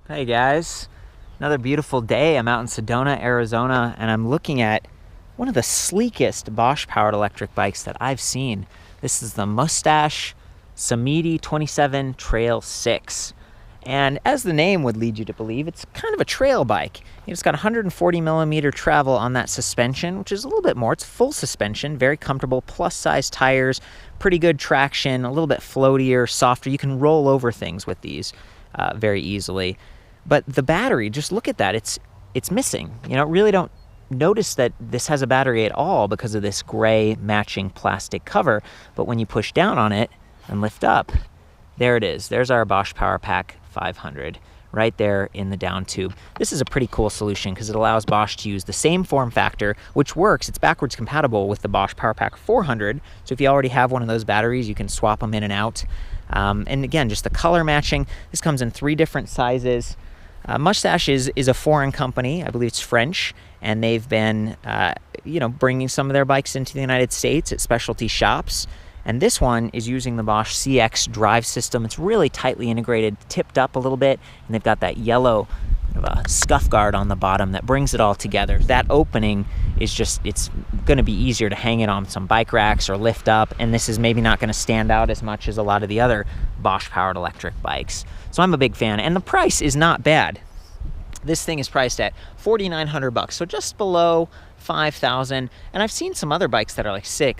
Hey guys, another beautiful day. I'm out in Sedona, Arizona, and I'm looking at one of the sleekest Bosch powered electric bikes that I've seen. This is the Moustache Samedi 27 Trail 6. And as the name would lead you to believe, it's kind of a trail bike. It's got 140 millimeter travel on that suspension, which is a little bit more. It's full suspension, very comfortable, plus size tires, pretty good traction, a little bit floatier, softer. You can roll over things with these very easily. But the battery, just look at that. It's missing. Really don't notice that this has a battery at all because of this gray matching plastic cover. But when you push down on it and lift up, there it is. There's our Bosch Powerpack 500 right there in the down tube. This is a pretty cool solution because it allows Bosch to use the same form factor, which works. It's backwards compatible with the Bosch Powerpack 400. So if you already have one of those batteries, you can swap them in and out. And again, just the color matching. This comes in 3 different sizes. Moustache is a foreign company. I believe it's French, and they've been, bringing some of their bikes into the United States at specialty shops. And this one is using the Bosch CX drive system. It's really tightly integrated, tipped up a little bit, and they've got that yellow scuff guard on the bottom that brings it all together. That opening is it's going to be easier to hang it on some bike racks or lift up, and this is maybe not going to stand out as much as a lot of the other Bosch powered electric bikes. So I'm a big fan, and the price is not bad. This thing is priced at $4,900, so just below $5,000. And I've seen some other bikes that are like $6,000,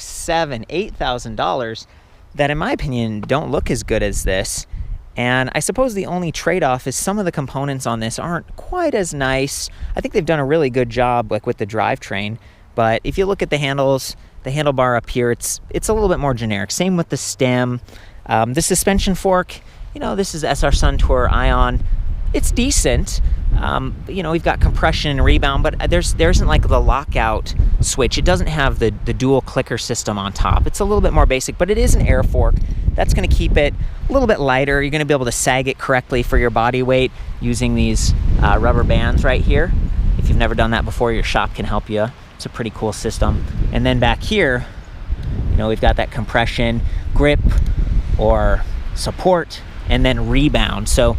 $7,000, $8,000 that, in my opinion, don't look as good as this. And I suppose the only trade-off is some of the components on this aren't quite as nice. I think they've done a really good job, like with the drivetrain. But if you look at the handles, the handlebar up here, it's a little bit more generic. Same with the stem. The suspension fork, this is SR Suntour Ion. It's decent. We've got compression and rebound, but there isn't like the lockout switch. It doesn't have the dual clicker system on top. It's a little bit more basic, but it is an air fork. That's going to keep it a little bit lighter. You're going to be able to sag it correctly for your body weight using these rubber bands right here. If you've never done that before, your shop can help you. It's a pretty cool system. And then back here, we've got that compression, grip, or support, and then rebound. So,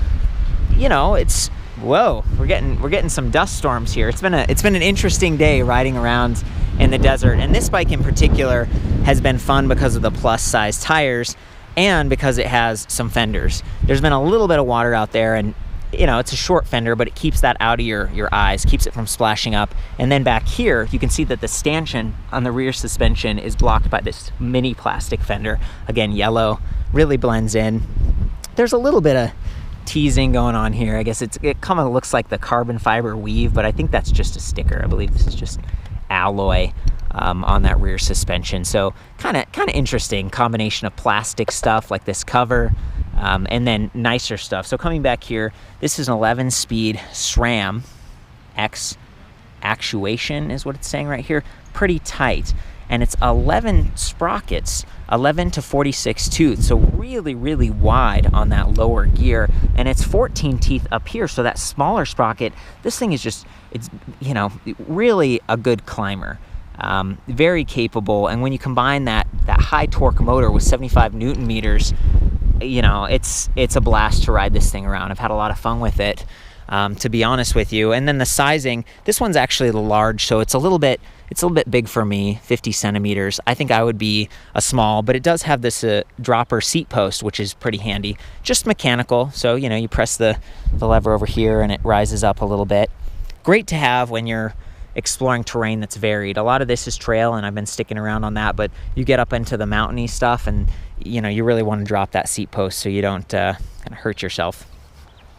whoa, we're getting some dust storms here. It's been an interesting day riding around in the desert, and this bike in particular has been fun because of the plus size tires and because it has some fenders. There's been a little bit of water out there, and it's a short fender, but it keeps that out of your eyes, keeps it from splashing up. And then back here, you can see that the stanchion on the rear suspension is blocked by this mini plastic fender. Again, yellow, really blends in. There's a little bit of teasing going on here. I guess it kind of looks like the carbon fiber weave, but I think that's just a sticker. I believe this is just alloy on that rear suspension. So kind of interesting combination of plastic stuff like this cover and then nicer stuff. So coming back here, this is an 11-speed SRAM X actuation is what it's saying right here. Pretty tight. And it's 11 sprockets, 11 to 46 tooth, so really, really wide on that lower gear. And it's 14 teeth up here, so that smaller sprocket, this thing is it's really a good climber. Very capable, and when you combine that high torque motor with 75 Newton meters, it's a blast to ride this thing around. I've had a lot of fun with it, to be honest with you. And then the sizing, this one's actually the large, so it's a little bit big for me, 50 centimeters. I think I would be a small, but it does have this dropper seat post, which is pretty handy. Just mechanical, so you press the lever over here and it rises up a little bit. Great to have when you're exploring terrain that's varied. A lot of this is trail, and I've been sticking around on that, but you get up into the mountainy stuff, and you really want to drop that seat post so you don't kind of hurt yourself.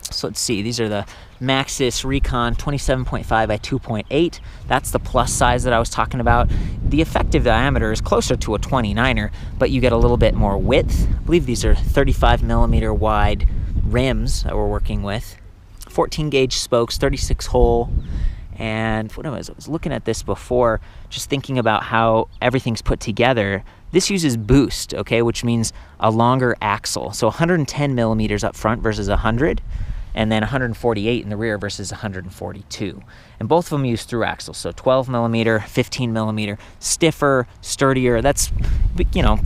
So let's see, these are the Maxxis Recon 27.5 by 2.8. That's the plus size that I was talking about. The effective diameter is closer to a 29er, but you get a little bit more width. I believe these are 35 millimeter wide rims that we're working with. 14 gauge spokes, 36 hole. And I was looking at this before, just thinking about how everything's put together. This uses boost, okay, which means a longer axle. So 110 millimeters up front versus 100. And then 148 in the rear versus 142. And both of them use through axles, so 12 millimeter, 15 millimeter, stiffer, sturdier. That's,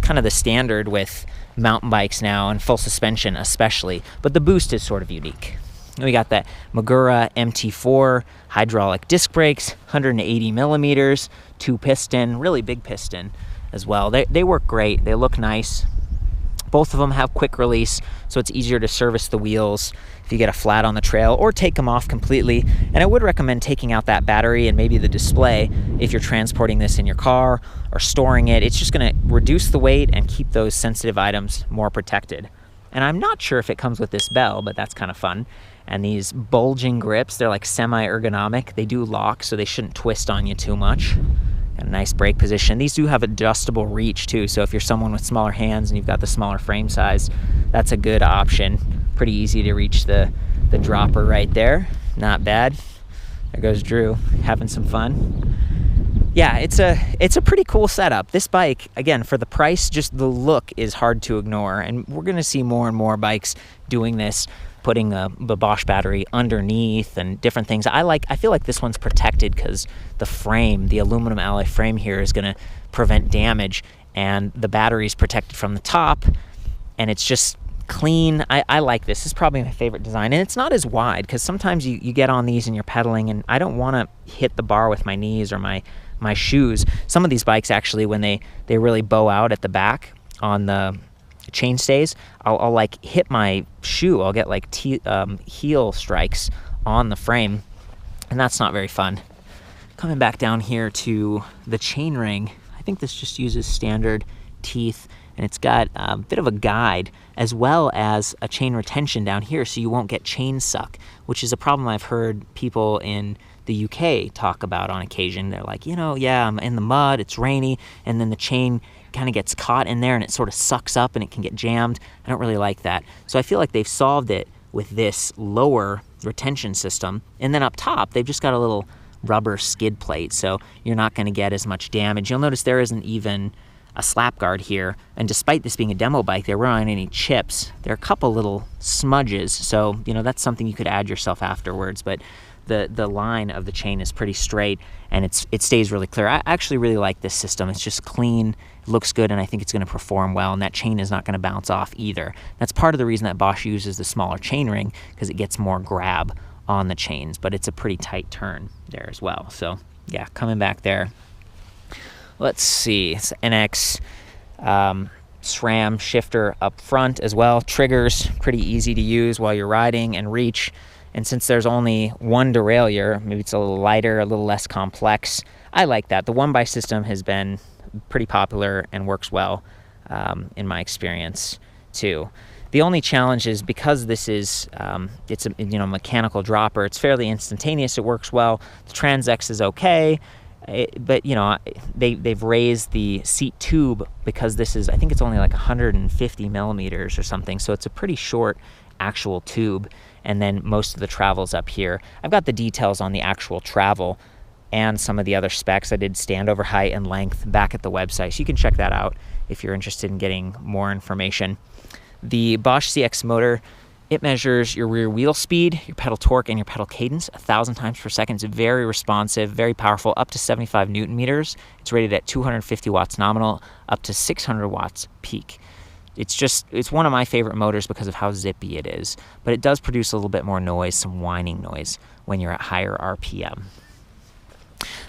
kind of the standard with mountain bikes now, and full suspension especially. But the boost is sort of unique. We got that Magura MT4 hydraulic disc brakes, 180 millimeters, 2-piston, really big piston as well. They work great. They look nice. Both of them have quick release, so it's easier to service the wheels if you get a flat on the trail, or take them off completely. And I would recommend taking out that battery and maybe the display if you're transporting this in your car or storing it. It's just going to reduce the weight and keep those sensitive items more protected. And I'm not sure if it comes with this bell, but that's kind of fun. And these bulging grips, they're like semi-ergonomic. They do lock, so they shouldn't twist on you too much. Got a nice brake position. These do have adjustable reach too, so if you're someone with smaller hands and you've got the smaller frame size, that's a good option. Pretty easy to reach the dropper right there. Not bad. There goes Drew, having some fun. Yeah, it's a pretty cool setup. This bike, again, for the price, just the look is hard to ignore, and we're gonna see more and more bikes doing this, putting the Bosch battery underneath and different things. I feel like this one's protected because the frame, the aluminum alloy frame here, is gonna prevent damage, and the battery's protected from the top, and it's just clean. I like this. This is probably my favorite design, and it's not as wide, because sometimes you get on these and you're pedaling, and I don't wanna hit the bar with my knees or my shoes. Some of these bikes actually, when they really bow out at the back on the chain stays, I'll like hit my shoe. I'll get like heel strikes on the frame, and that's not very fun. Coming back down here to the chain ring, I think this just uses standard teeth, and it's got a bit of a guide as well as a chain retention down here, so you won't get chain suck, which is a problem I've heard people in the UK talk about on occasion. They're like, yeah, I'm in the mud, it's rainy, and then the chain kind of gets caught in there and it sort of sucks up and it can get jammed. I don't really like that. So I feel like they've solved it with this lower retention system. And then up top, they've just got a little rubber skid plate, so you're not going to get as much damage. You'll notice there isn't even a slap guard here, and despite this being a demo bike, there weren't any chips. There are a couple little smudges, so that's something you could add yourself afterwards, but the line of the chain is pretty straight, and it stays really clear. I actually really like this system. It's just clean, it looks good, and I think it's going to perform well, and that chain is not going to bounce off either. That's part of the reason that Bosch uses the smaller chain ring, because it gets more grab on the chains, but it's a pretty tight turn there as well. So yeah, coming back there. Let's see, it's NX SRAM shifter up front as well. Triggers, pretty easy to use while you're riding, and reach. And since there's only one derailleur, maybe it's a little lighter, a little less complex. I like that. The 1x system has been pretty popular and works well in my experience too. The only challenge is because this is it's a mechanical dropper, it's fairly instantaneous, it works well. The Trans-X is okay. But they've raised the seat tube because this is, I think it's only like 150 millimeters or something, so it's a pretty short actual tube, and then most of the travel's up here. I've got the details on the actual travel and some of the other specs. I did standover height and length back at the website, so you can check that out if you're interested in getting more information. The Bosch CX motor, it measures your rear wheel speed, your pedal torque, and your pedal cadence 1,000 times per second. It's very responsive, very powerful, up to 75 Newton meters. It's rated at 250 watts nominal, up to 600 watts peak. It's one of my favorite motors because of how zippy it is, but it does produce a little bit more noise, some whining noise, when you're at higher RPM.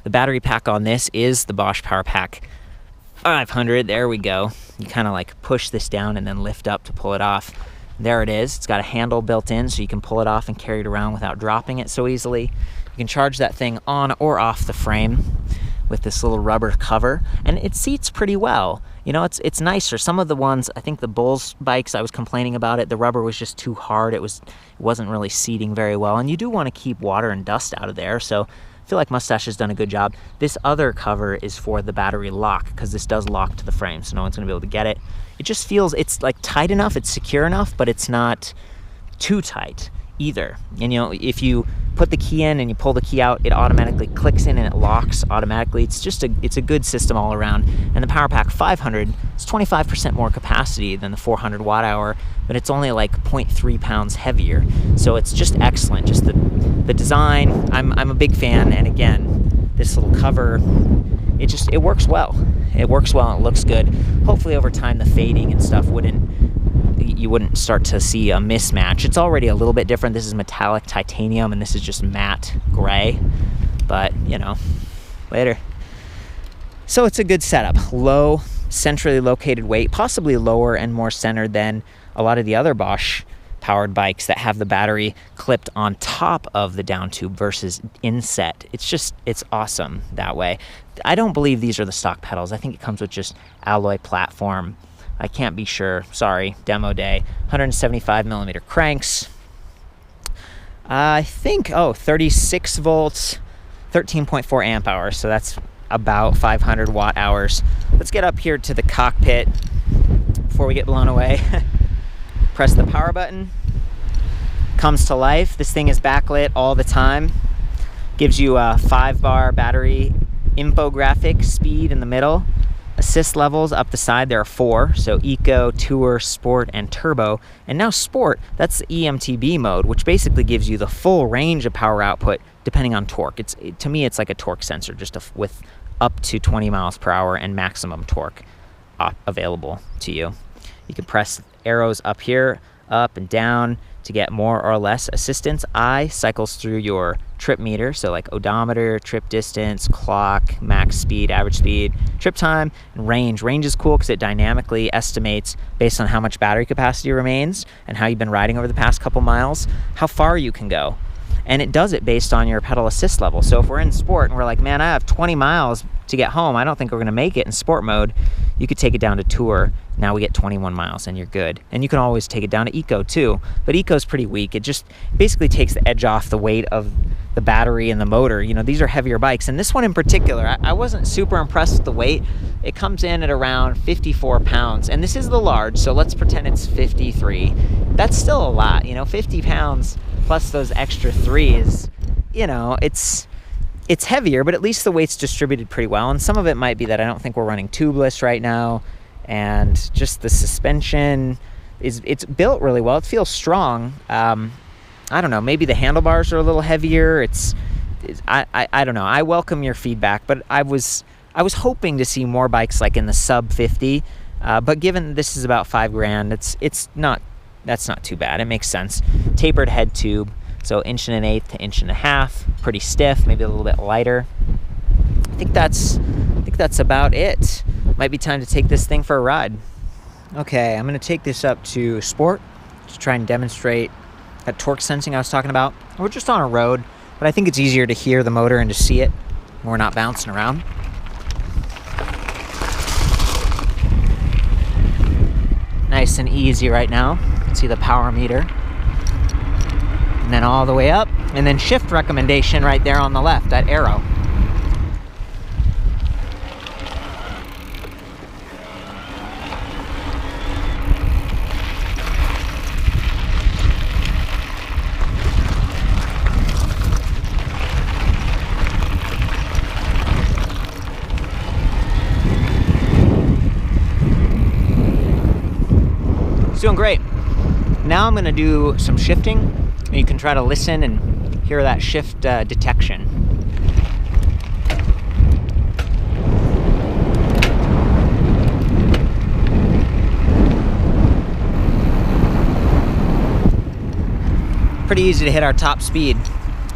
The battery pack on this is the Bosch Powerpack 500. There we go. You kind of like push this down and then lift up to pull it off. There it is. It's got a handle built in, so you can pull it off and carry it around without dropping it so easily. You can charge that thing on or off the frame with this little rubber cover, and it seats pretty well. It's nicer. Some of the ones, I think the Bulls bikes, I was complaining about it, the rubber was just too hard. It wasn't really seating very well, and you do want to keep water and dust out of there, so I feel like Moustache has done a good job. This other cover is for the battery lock, because this does lock to the frame, so no one's going to be able to get it. It just feels, it's like tight enough, it's secure enough, but it's not too tight either. And if you put the key in and you pull the key out, it automatically clicks in and it locks automatically. It's a good system all around. And the Powerpack 500 is 25% more capacity than the 400 watt hour, but it's only like 0.3 pounds heavier. So it's just excellent. Just the design, I'm a big fan. And again, this little cover, it works well. It works well and it looks good. Hopefully over time the fading and stuff wouldn't you wouldn't start to see a mismatch. It's already a little bit different. This is metallic titanium and this is just matte gray, but you know, later. So it's a good setup. Low, centrally located weight, possibly lower and more centered than a lot of the other Bosch powered bikes that have the battery clipped on top of the down tube versus inset. It's awesome that way. I don't believe these are the stock pedals. I think it comes with just alloy platform. I can't be sure. Sorry, demo day. 175 millimeter cranks. I think, 36 volts, 13.4 amp hours. So that's about 500 watt hours. Let's get up here to the cockpit before we get blown away. Press the power button. Comes to life. This thing is backlit all the time. Gives you a 5-bar battery infographic, speed in the middle. Assist levels up the side, there are 4. So Eco, Tour, Sport, and Turbo. And now Sport, that's the eMTB mode, which basically gives you the full range of power output depending on torque. To me, it's like a torque sensor, just with up to 20 miles per hour and maximum torque available to you. You can press arrows up here, up and down to get more or less assistance. I cycles through your trip meter, so like odometer, trip distance, clock, max speed, average speed, trip time, and range. Range is cool because it dynamically estimates, based on how much battery capacity remains and how you've been riding over the past couple miles, how far you can go. And it does it based on your pedal assist level. So if we're in sport and we're like, man, I have 20 miles to get home, I don't think we're gonna make it in sport mode, you could take it down to Tour. Now we get 21 miles and you're good. And you can always take it down to Eco too, but Eco is pretty weak. It just basically takes the edge off the weight of the battery and the motor. You know, these are heavier bikes, and this one in particular, I wasn't super impressed with the weight. It comes in at around 54 pounds, and this is the large, so let's pretend it's 53. That's still a lot, you know, 50 pounds plus those extra 3 is, you know, it's heavier, but at least the weight's distributed pretty well. And some of it might be that I don't think we're running tubeless right now, and just the suspension it's built really well. It feels strong. I don't know, maybe the handlebars are a little heavier. I don't know. I welcome your feedback, but I was hoping to see more bikes like in the sub 50, but given this is about $5,000, that's not too bad. It makes sense. Tapered head tube, so 1.125 to 1.5 inches, pretty stiff, maybe a little bit lighter. I think that's about it. Might be time to take this thing for a ride. Okay, I'm gonna take this up to Sport to try and demonstrate that torque sensing I was talking about. We're just on a road, but I think it's easier to hear the motor and to see it when we're not bouncing around. Nice and easy right now. You can see the power meter. And then all the way up, and then shift recommendation right there on the left, that arrow. It's doing great. Now I'm gonna do some shifting, and you can try to listen and hear that shift detection. Pretty easy to hit our top speed,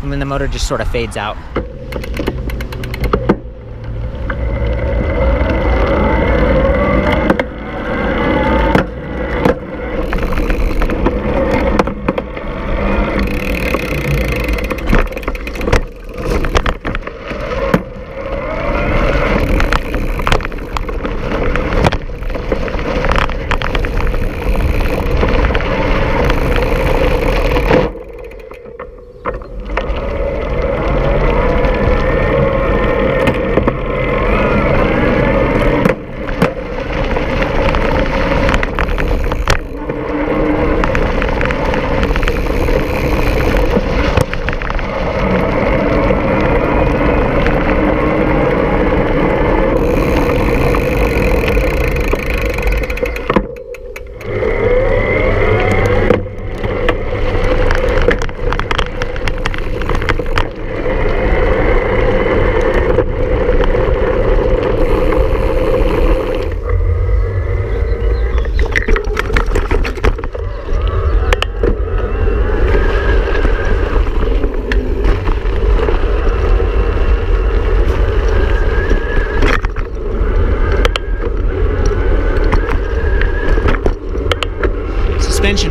and then the motor just sort of fades out.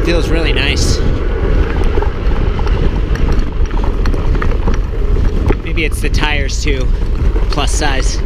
Suspension feels really nice. Maybe it's the tires too, plus size.